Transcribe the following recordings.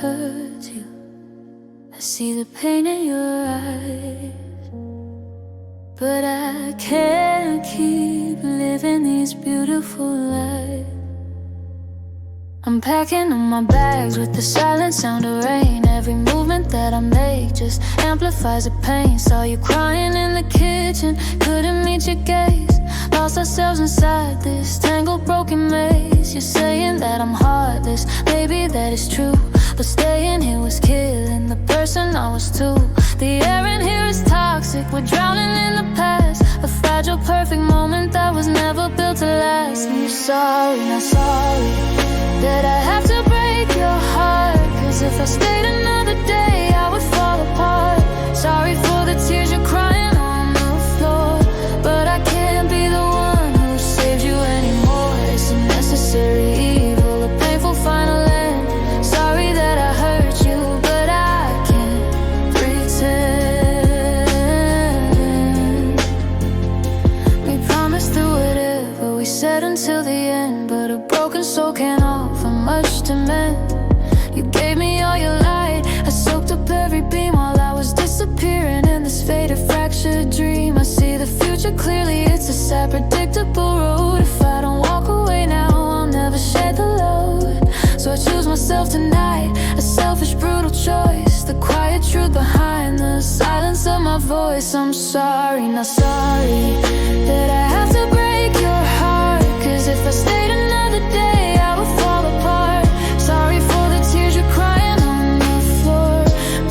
hurt you. I see the pain in your eyes, but I can't keep living these beautiful lives. I'm packing up my bags with the silent sound of rain. Every movement that I make just amplifies the pain. Saw you crying in the kitchen, couldn't meet your gaze. Lost ourselves inside this tangled broken maze. You're saying that I'm heartless, maybe that is true, but staying here was killing the person I was too. The air in here is toxic, we're drowning in the past. A fragile perfect moment that was never built to last. And you're sorry, not sorry that I have to break your heart, 'cause if I stayed another day I would fall apart. Sorry for the tears you're crying on the floor, but I can't be the one who saves you anymore. It's a necessary evil, a painful final end. Sorry that I hurt you, but I can't pretend. We promised through whatever we said until the end, but a broken soul can't offer much to mend. You gave me all your light, I soaked up every beam while I was disappearing in this faded, fractured dream. I see the future clearly, it's a sad, predictable road. If I don't walk away now, I'll never share the load. So I choose myself tonight, a selfish, brutal choice. The quiet truth behind the silence of my voice. I'm sorry, not sorry that I have to break your heart, 'cause if I stayed another day I would fall apart. Sorry for the tears you're crying on the floor,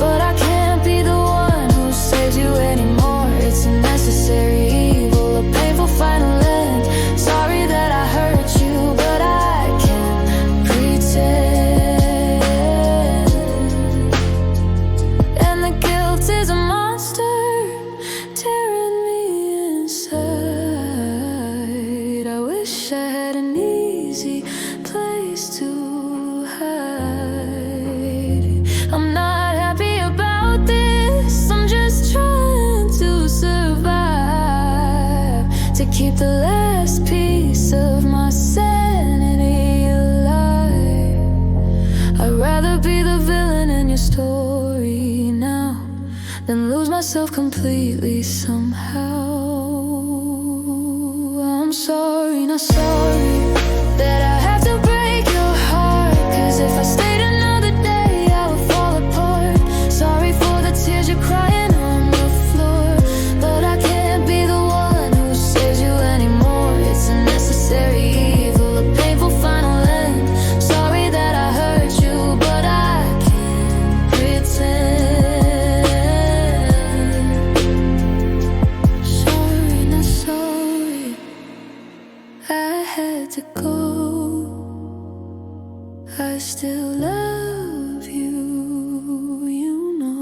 but I can't be the one who saves you anymore. It's a necessary evil, a painful final end. Sorry that I hurt you, but I can't pretend. And the guilt is a monster tearing me inside. I wish I had an easy place to hide. I'm not happy about this, I'm just trying to survive, to keep the last piece of my sanity alive. I'd rather be the villain in your story now than lose myself completely somehow. I'm sorry, not sorry that I have to break your heart, 'cause if I stayed another day I would fall apart. Sorry for the tears you're crying on the floor, but I can't be the one who saves you anymore. It's a necessary evil, a painful final end. Sorry that I hurt you, but I can't pretend. Sorry, not sorry, I had to go. I still love you, you know,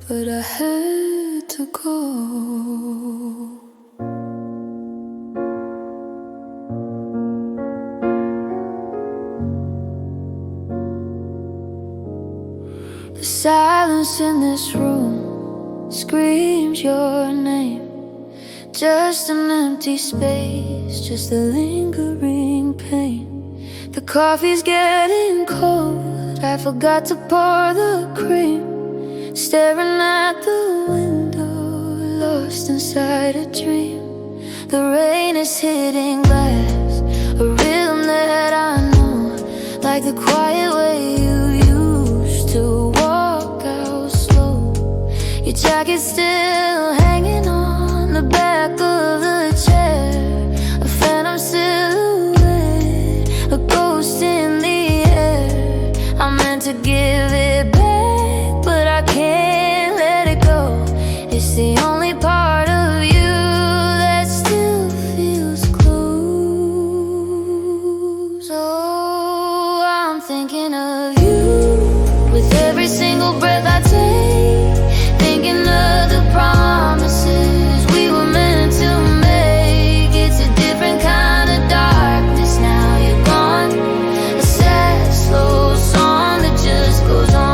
but I had to go. The silence in this room screams your name. Just an empty space, just a lingering pain. The coffee's getting cold, I forgot to pour the cream. Staring at the window, lost inside a dream. The rain is hitting glass, a rhythm that I know, like the quiet way you used to walk out slow. Your jacket's still hanging on the back of the chair, a phantom silhouette, a ghost in the air. I meant to give it back, but I can't let it go. It's the only part of you that still feels close. Oh, I'm thinking of you with every single breath I take, thinking of the promises we were meant to make. It's a different kind of darkness now you're gone, a sad, slow song that just goes on.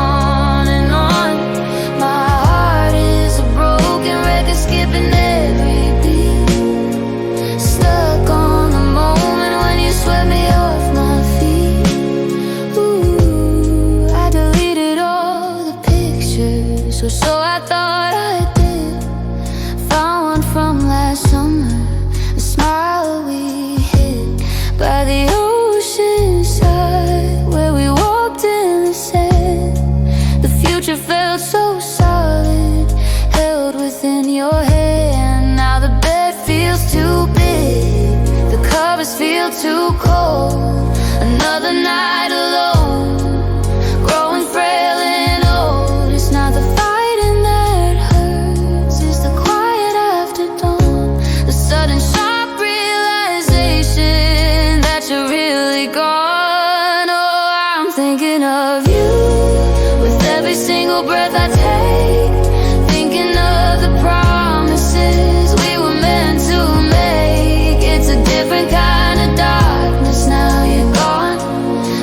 another night alone, growing frail and old. It's not the fighting that hurts, it's the quiet after dawn, the sudden sharp realization that you're really gone. Oh, I'm thinking of you with every single breath I take, thinking of the promises we were meant to make. It's a different kind of darkness, now you're gone.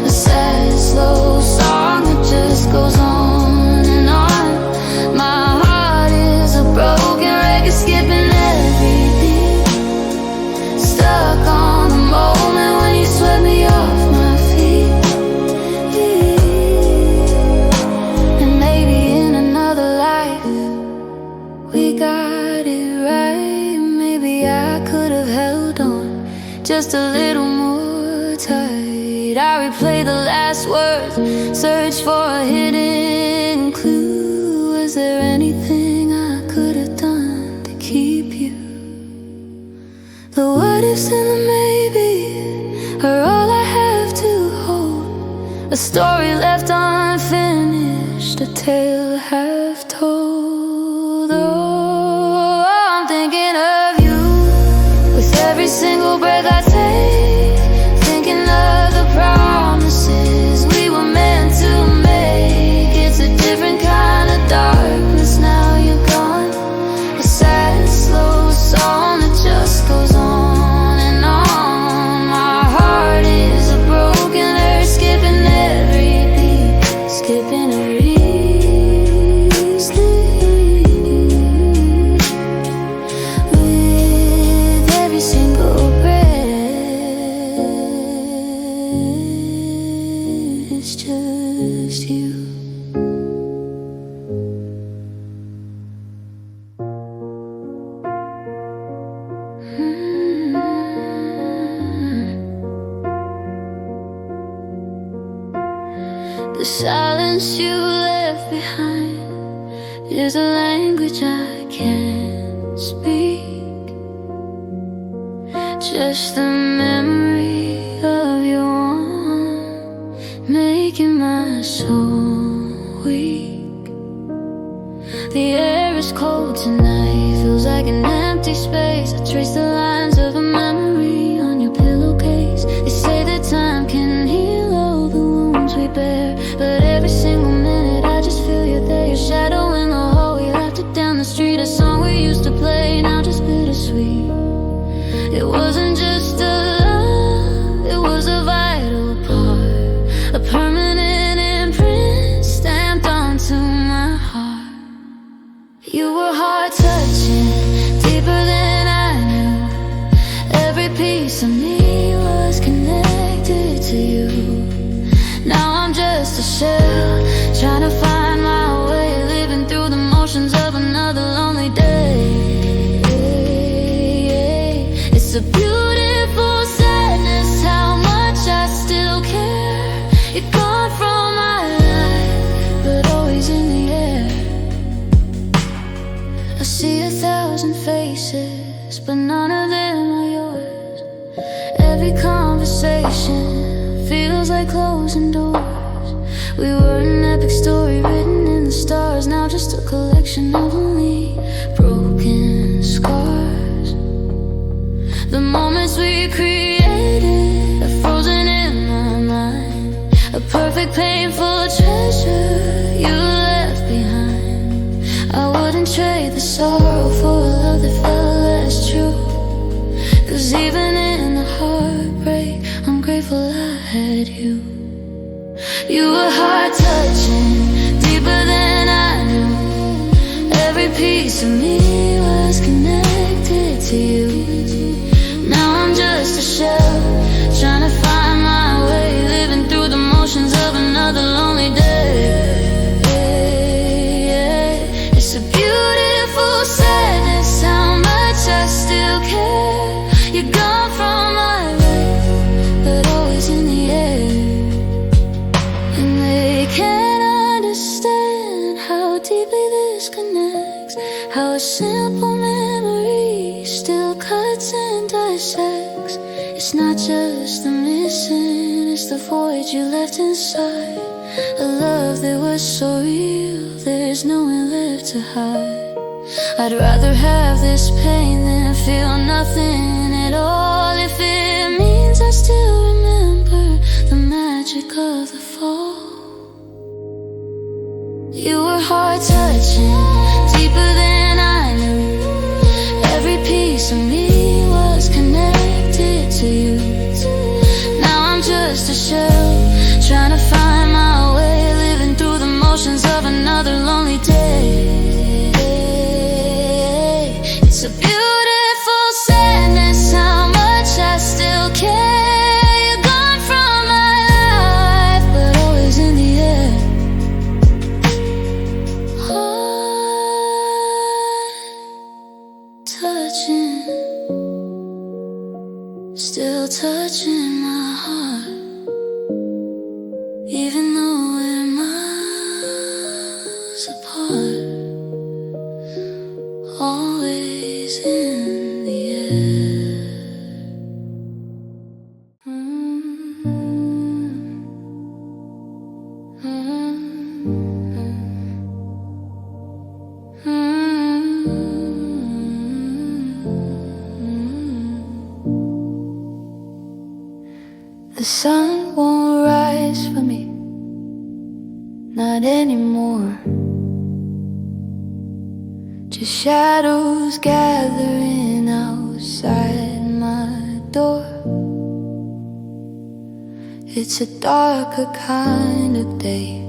A sad, slow song that just goes on and on. My heart is a broken record, skipping every beat, stuck on the moment when you swept me off my feet. And maybe in another life we got it right. Maybe I could have held on just a little more tight. I replay the last words, search for a hidden clue. Was there anything I could have done to keep you? The what ifs and the maybe are all I have to hold, a story left unfinished, a tale half told. Oh, I'm thinking of you with every single breath I take, thinking of the promises we were meant to make. It's a different kind of darkness, now you're gone. A sad, slow song that just goes on and on. My heart is a broken earth, skipping every beat, skipping every sleep. With every single breath, it's just you. The silence you left behind is a language I can't speak, just the memory of your warmth making my soul weak. The air is cold tonight, feels like an empty space. I trace the lines of a memory on your pillowcase. They say that time can heal all the wounds we bear, but every single minute I just feel you're there. Your shadow in the hallway, laughed it down the street. A song we used to play, now just bittersweet. It wasn't just a love, it was a vital part, a permanent imprint stamped onto my heart. You were heart-touching, deeper than I knew. Every piece of me was connected to you. Now I'm just a shell, trying to find my way, living through the motions of another lonely day. It's a beautiful sadness, how much I still care. You're gone from my life, but always in the air. I see 1,000 faces, but none of them are yours. Every conversation feels like closing doors. We were an epic story written in the stars, now just a collection of only broken scars. The moments we created are frozen in my mind, a perfect painful treasure you left behind. I wouldn't trade the sorrow for a love that felt less true, 'cause even in the heartbreak I'm grateful I had you. You were heart-touching, deeper than I knew. Every piece of me was connected to you. Now I'm just a shell, trying to find my way, living through the motions of another lonely day. It's a beautiful sadness, how much I still care. You're gone from my life, but always in the air. And they can't understand how deeply this connects, how a simple memory still cuts and dissects. It's not just the missing, it's fix the void you left inside. A love that was so real, there's nowhere left to hide. I'd rather have this pain than feel nothing at all. If it means I still remember the magic of the fall. You were heart-touching, deeper than I knew. Every piece of me was connected to you. Now I'm just a shell, trying to find my way, living through the motions of another lonely day. It's a beautiful sadness, how much I still care. You're gone from my life, but always in the air. Touching, still touching my heart, even though we're miles apart. Always in the air. The sun won't rise for me, not anymore. Just shadows gathering outside my door. It's a darker kind of day,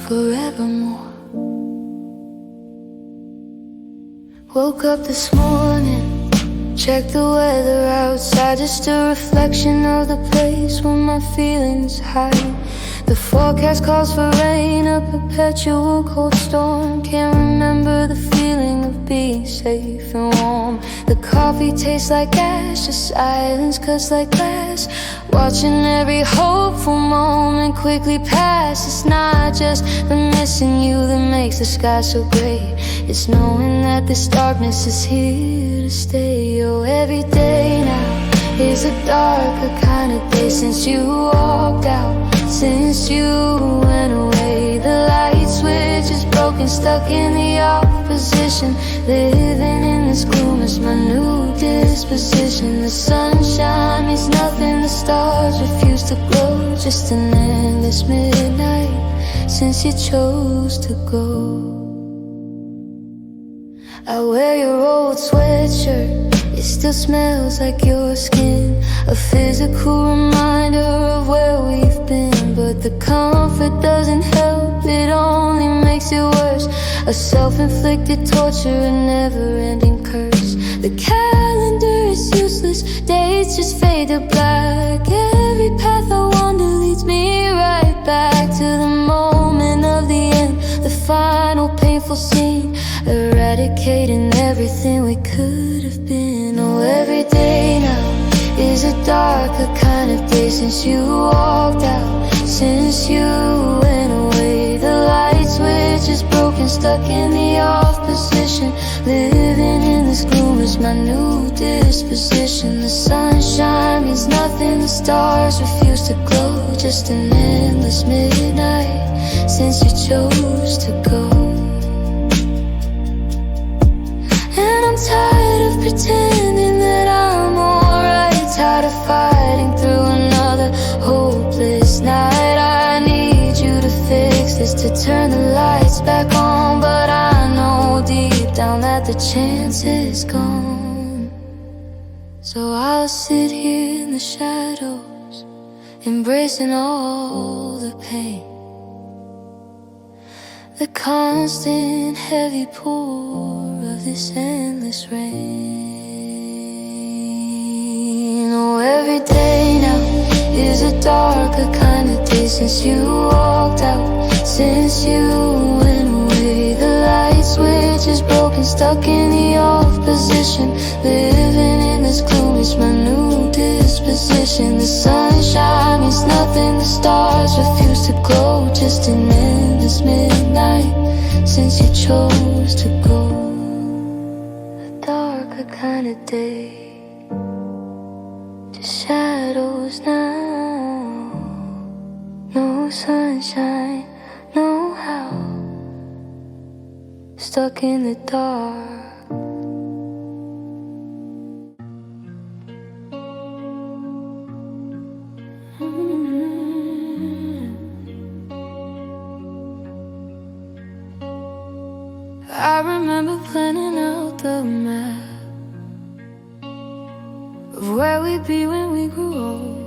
forevermore. Woke up this morning, checked the weather outside, just a reflection of the place where my feelings hide. The forecast calls for rain, a perpetual cold storm. Can't remember the feeling of being safe and warm. The coffee tastes like ash, the silence cuts like glass. Watching every hopeful moment quickly pass. It's not just the missing you that makes the sky so gray. It's knowing that this darkness is here to stay. Oh, every day now is a darker kind of day since you walked out. Since you went away, the light switch is broken, stuck in the opposition. Living in this gloom is my new disposition. The sunshine means nothing, the stars refuse to glow. Just an endless midnight since you chose to go. I wear your old sweatshirt, it still smells like your skin. A physical reminder of where we've been. But the comfort doesn't help, it only makes it worse. A self-inflicted torture, a never-ending curse. The calendar is useless, dates just fade to black. Every path I wander leads me right back to the moment of the end, the final painful scene, eradicating everything we could have been. Oh, every day now is a darker kind of day since you walked out. Since you went away, the light switch is broken, stuck in the off position. Living in this gloom is my new disposition. The sunshine means nothing, the stars refuse to glow. Just an endless midnight since you chose to go. And I'm tired of pretending that I'm alright, tired of fighting through another hopeless night. I need you to fix this, to turn the lights back on, but I know deep down that the chance is gone. So I'll sit here in the shadows, embracing all the pain, the constant heavy pour of this endless rain. Oh, every day now is a darker kind of day since you walked out. Since you went away, the light switch is broken, stuck in the off position. Living in this gloom is my new disposition. The sunshine means nothing, the stars refuse to glow. Just an endless midnight since you chose to go. A darker kind of day, just shadows now. No sunshine, no how. Stuck in the dark. I remember planning out the map of where we'd be when we grew old.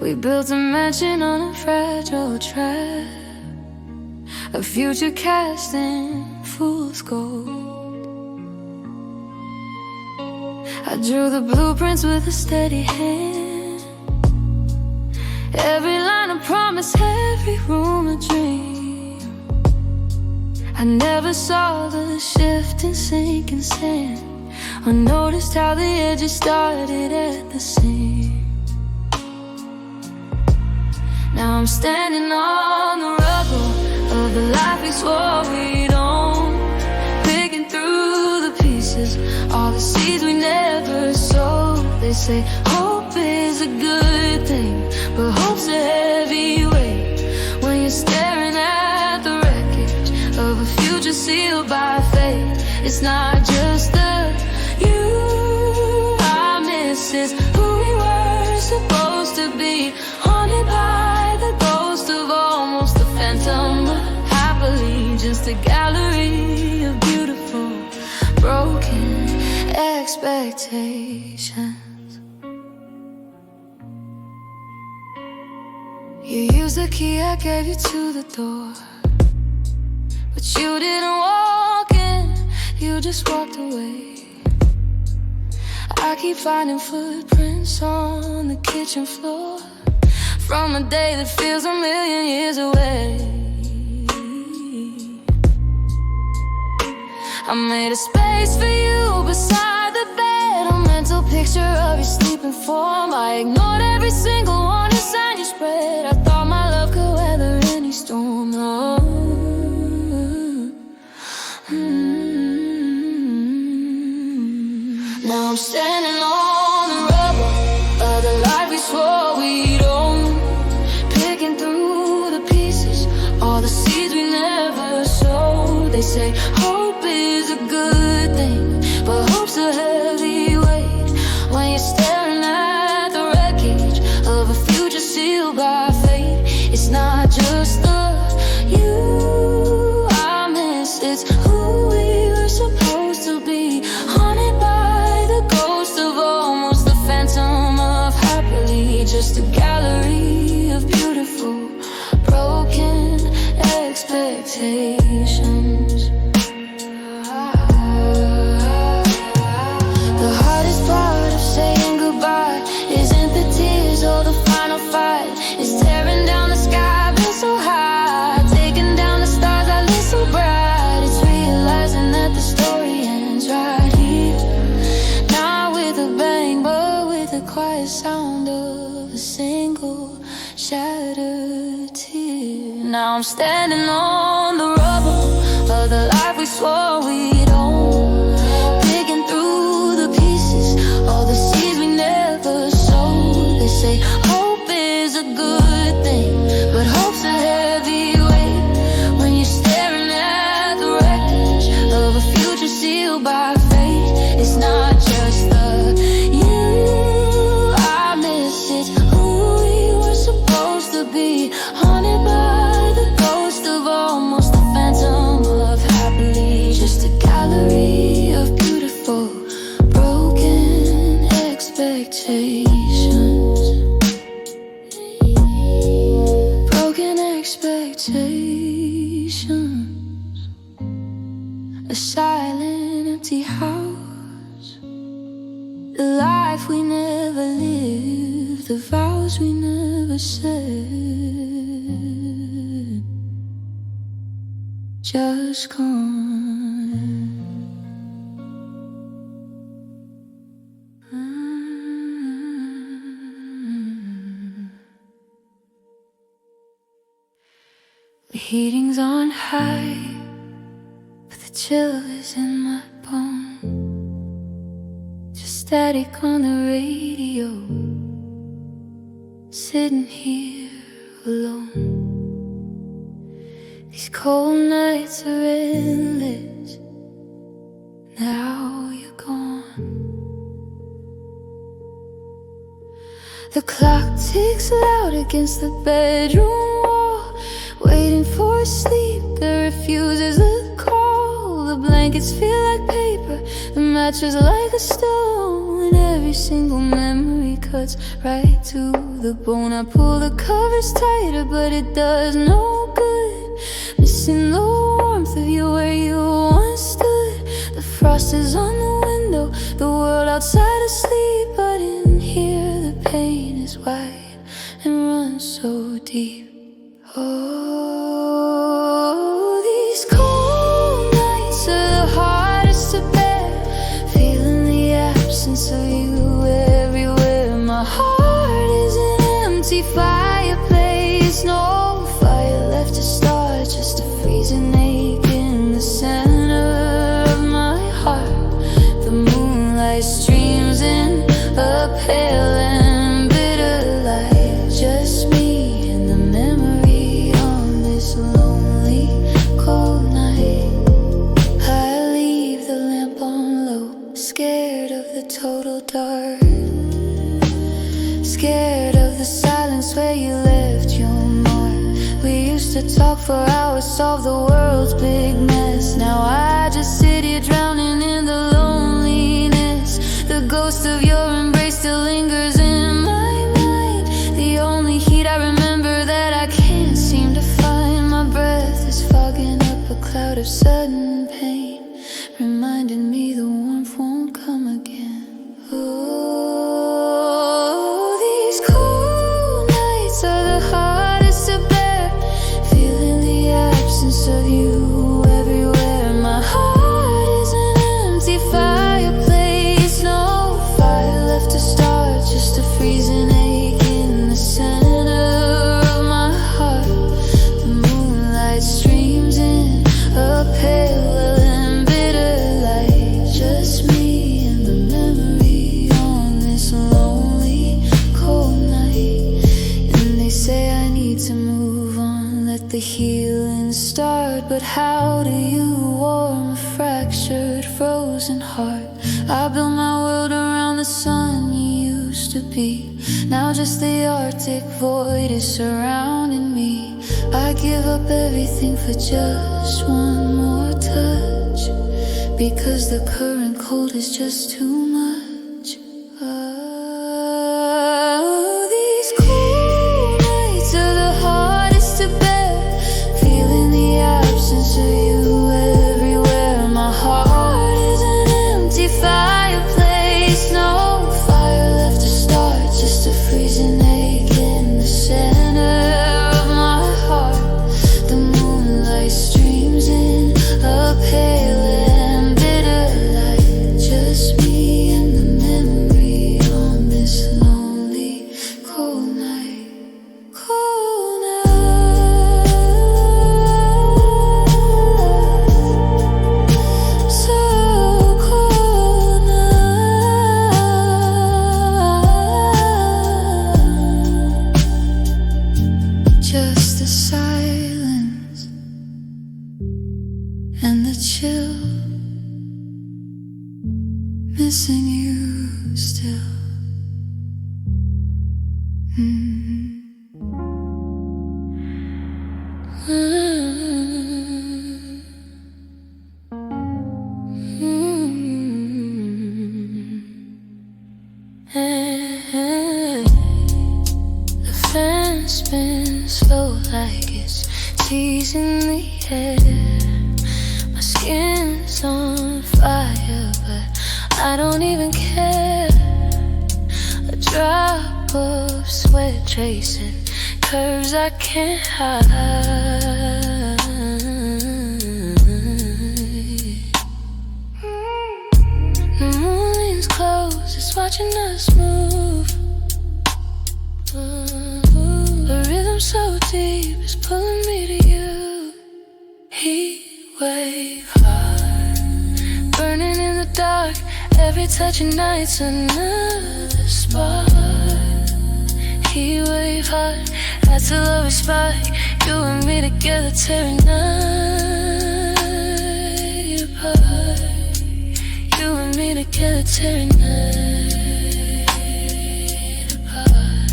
We built a mansion on a fragile track, a future cast in fool's gold. I drew the blueprints with a steady hand, every line a promise, every room a dream. I never saw the shifting, sinking sand, or noticed how the edges started at the seam. Now I'm standing on the rubble of the life we swore we'd own, picking through the pieces, all the seeds we never sowed. They say hope is a good thing, but hope's a heavy weight when you're staring at the wreckage of a future sealed by fate. It's not just the you I miss, it's who we were supposed to be, haunted by the ghost of almost a phantom, happily just a gallery of beautiful broken expectations. You used the key I gave you to the door, but you didn't walk in, you just walked away. I keep finding footprints on the kitchen floor from a day that feels a million years away. I made a space for you beside the bed, a mental picture of your sleeping form. I ignored every single warning sign you spread. I thought my love could weather any storm. Oh. Now I'm standing on the rubble of the life we swore we'd own, picking through the pieces, all the seeds we never sowed. They say hope is a good thing, but hope's a heavy weight when you're staring at the wreckage of a future sealed by fate. It's not just the you I miss, it's who we were supposed to be, haunted by the ghost of almost the phantom of happily just a gallery of beautiful broken expectations. The hardest part of saying goodbye isn't the tears or the final fight, it's tearing down the sky, been so high, taking down the stars that lit so bright. It's realizing that the story ends right here, not with a bang, but with the quiet sound of a single shattered tear. Now I'm standing on the rubble of the life we swore we'd own, picking through the pieces, all the seeds we never sowed. They say hope is a good thing, but hope's a heavy weight when you're staring at the wreckage of a future sealed by fate. It's not just the you I miss, it's who we were supposed to be, haunted by the ghost of almost the phantom of happily just a gallery of beautiful broken expectations. Broken expectations. A silent empty house, the life we never lived, the vows we never said, just gone. The heating's on high, but the chill is in my bones. Just static on the radio, sitting here alone. These cold nights are endless. Now you're gone. The clock ticks loud against the bedroom wall, waiting for sleep that refuses the call. The blankets feel like paper, the mattress like a stone, and every single memory cuts right to the bone. I pull the covers tighter, but it does no good. Missing the warmth of you where you once stood. The frost is on the window, the world outside asleep, but in here the pain is wide and runs so deep. Oh, these cold nights are the hardest to bear, feeling the absence of you everywhere. My heart is an empty fireplace, no fire left to start, just a freezing ache in the center of my heart. The moonlight streams in a pale and bitter light, just me and the memory on this lonely, cold night. I leave the lamp on low, scared of the total dark, scared of the silence where you left your mark. We used to talk for hours, solve the world's big mess. Now I just sit here drowning in the loneliness. The ghost of your embrace still lingers in my mind, the only heat I remember that I can't seem to find. My breath is fogging up a cloud of sudden pain, reminding me the warmth won't come again. Oh, these cold nights are the hardest to bear, feeling the absence of you everywhere. My heart is an empty fireplace, no fire left to start, just a freezing ache in the center of my heart. The moonlight streams in a pale and bitter light, just me and the memory on this lonely, cold night. And they say I need to move on, let the healing start, but how do you warm a fractured, frozen heart? I built my world around the sun you used to be, now just the Arctic void is surrounding me. I give up everything for just one more touch, because the current cold is just too much. Oh, these cold nights are the hardest to bear, feeling the absence of you everywhere. My heart is an empty fireplace, no fire left to start, just a freezing ache in the center of my heart. The moonlight streams in a pale and bitter light, just me and the memory on this lonely, cold night. Cold night, so cold night. Just the silence and the chill, missing you still. The fan spins slow like it's teasing the air. My skin's on fire, but I don't even care. A drop of sweat tracing curves I can't hide. The moon leans close, it's watching us move. A rhythm so deep, it's pulling me to you. Heatwave heart, burning in the dark. Every touch of night's another spark. Heatwave heart, that's a love spot. You and me together, tearing night apart. You and me together, tearing night apart.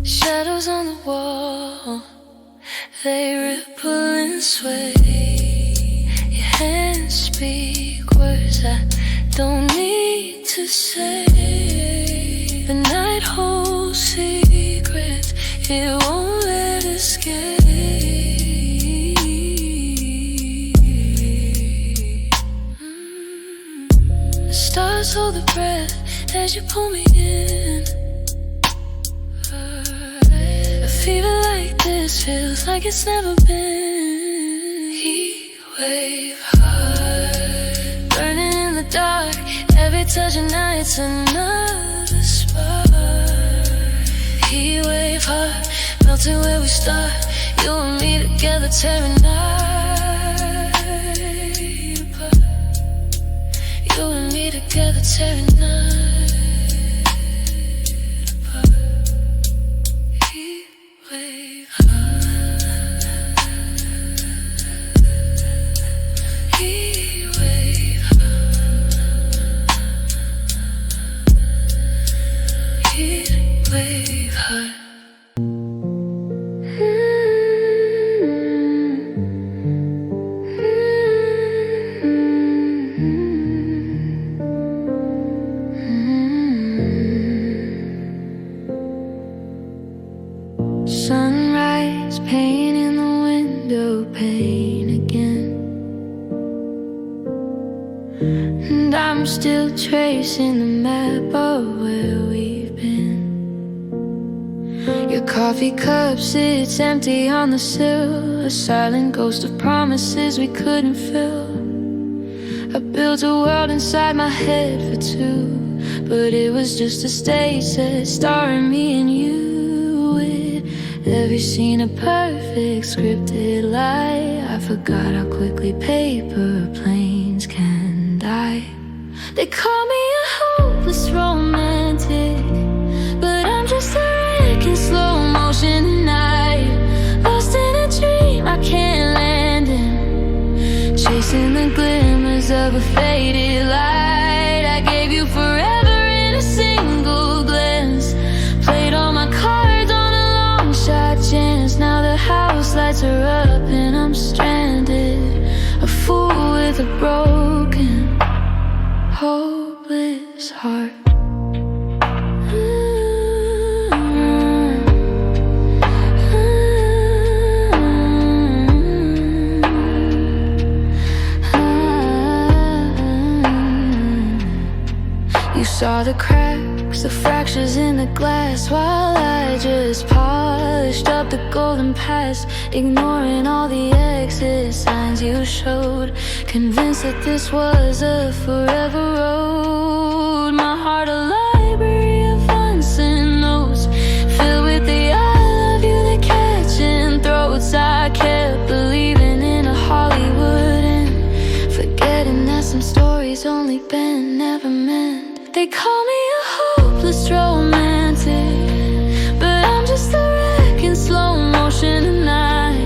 Shadows on the wall, they ripple and sway. Your hands speak words I don't need to say. The night holds secrets it won't let escape. The stars hold their breath as you pull me in. A fever like this feels like it's never been. Heatwave heart, burning in the dark. Every touch of night's another spark. Heatwave heart, melting where we start. You and me together, tearing night apart. You and me together, tearing night apart. Heatwave heart, heatwave heart, heatwave heart. Sunrise, pain in the window, pain again. And I'm still tracing the map of where we've been. Your coffee cup sits empty on the sill, a silent ghost of promises we couldn't fill. I built a world inside my head for two, but it was just a stage set starring me and you. Every scene a perfect scripted lie. I forgot how quickly paper planes can die. They call me a hopeless romantic, but I'm just a wreck in slow motion tonight. Lost in a dream I can't land in, chasing the glimmers of a faded light. I gave you forever in a single glance, played all my cards on a long shot chance. Now the house lights are up and I'm stranded, a fool with a broken, hopeless heart. You saw the cracks, the fractures in the glass, while I just polished up the golden past, ignoring all the exit signs you showed, convinced that this was a forever road. My heart a library of unsent notes, filled with the I love you that catching throats. I kept believing in a Hollywood end, forgetting that some stories only been never meant. They call me a hopeless romantic, but I'm just a wreck in slow motion tonight.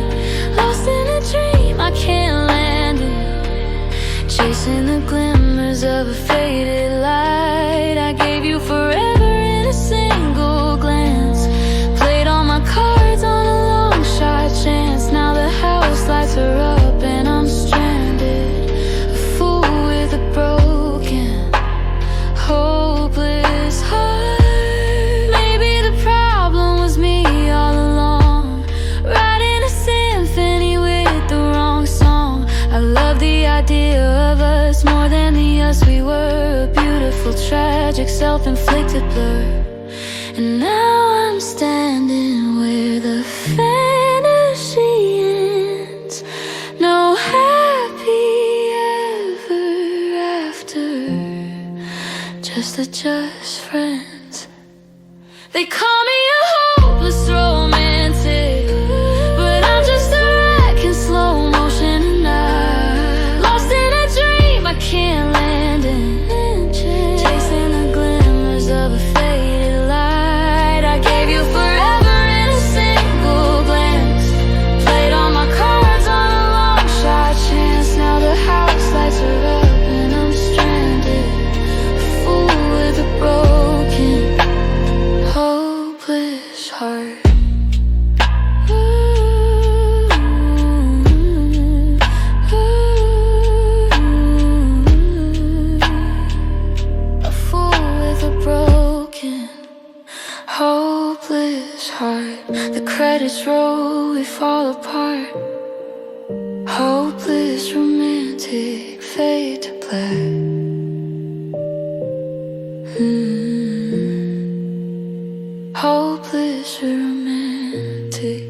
Lost in a dream I can't land in, chasing the glimmers of a faded light. I gave you forever in a single glance, played all my cards on a long shot chance. Now the house lights are up and I'm stranded, a fool with a broken, hopeless heart. Maybe the problem was me all along, writing a symphony with the wrong song. I love the idea of us more than the us we were, a beautiful, tragic, self-inflicted blur. And now I'm standing where the fantasy ends, no happy ever after, just friends. They call me a hopeless romantic, but I'm just a wreck in slow motion tonight. Lost in a dream I can't land in, chasing the glimmer heart. A fool with a broken, hopeless heart. The credits roll, we fall apart. Hopeless romantic, fade to black. Hopeless romantic,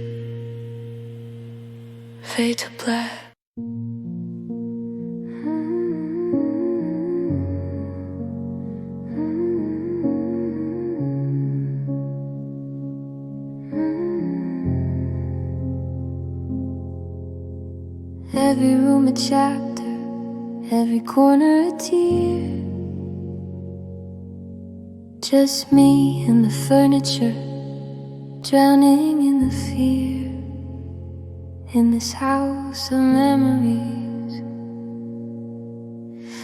fade to black. Every room a chapter, every corner a tear. Just me and the furniture, drowning in the fear. In this house of memories,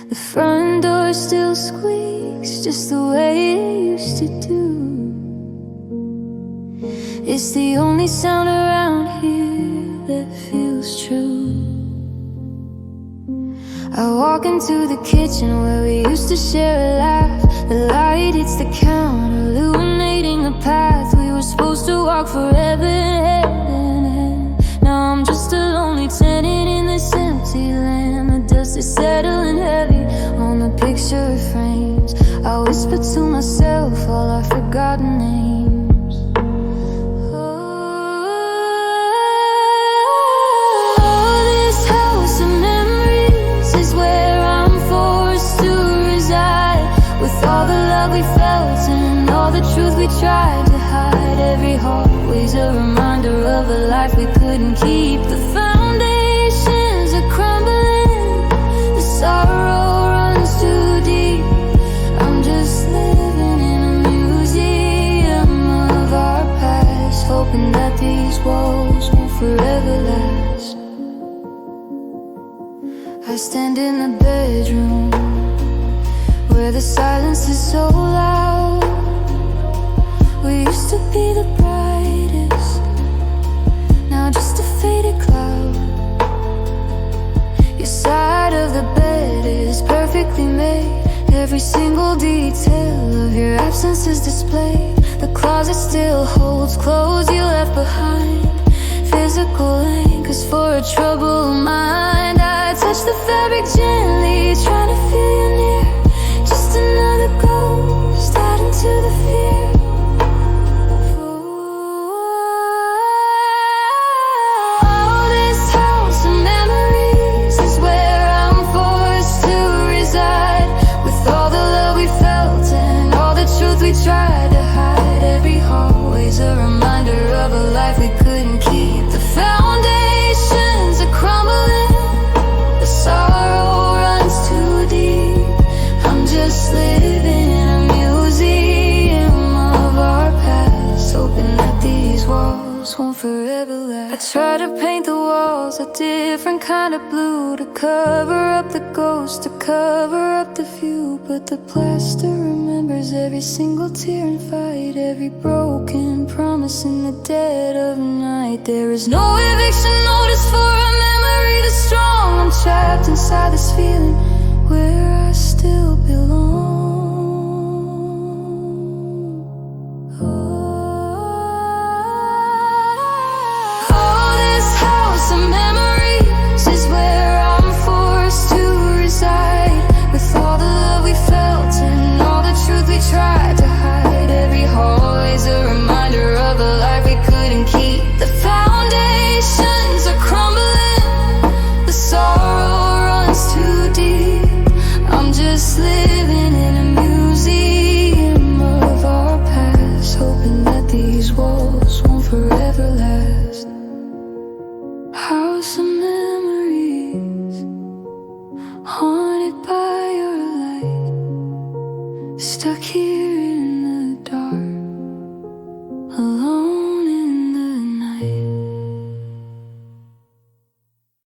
the front door still squeaks just the way it used to do. It's the only sound around here that feels true. I walk into the kitchen where we used to share a laugh. The light hits the counter, illuminating the path we were supposed to walk forever hand in hand. Now I'm just a lonely tenant in this empty land. The dust is settling heavy on the picture frames. I whisper to myself all our forgotten names. All the love we felt and all the truth we tried to hide. Every hallway's a reminder of a life we couldn't keep. The foundations are crumbling, the sorrow runs too deep. I'm just living in a museum of our past, hoping that these walls won't forever last. I stand in the bedroom where the silence is so loud. We used to be the brightest, now just a faded cloud. Your side of the bed is perfectly made. Every single detail of your absence is displayed. The closet still holds clothes you left behind, physical anchors for a troubled mind. I touch the fabric gently, trying to feel you near. Just another ghost adding to the fear. Oh, this house of memories is where I'm forced to reside. With all the love we felt and all the truth we tried to hide. Every hallway's a reminder of a life we couldn't keep. The foundations are crumbling, the sorrow runs too deep. Just living in a museum of our past, hoping that these walls won't forever last. I try to paint the walls a different kind of blue, to cover up the ghost, to cover up the view. But the plaster remembers every single tear and fight, every broken promise in the dead of night. There is no eviction notice for a memory that's strong. I'm trapped inside this feeling where I still belong. Oh, this house of memories is where I'm forced to reside. With all the love we felt and all the truth we tried to hide. Every hallway's a reminder of a life we couldn't keep. The foundations are crumbling, the sorrow runs too deep. I'm just living in a museum of our past, hoping that these walls won't forever last. House of memories, haunted by your light, stuck here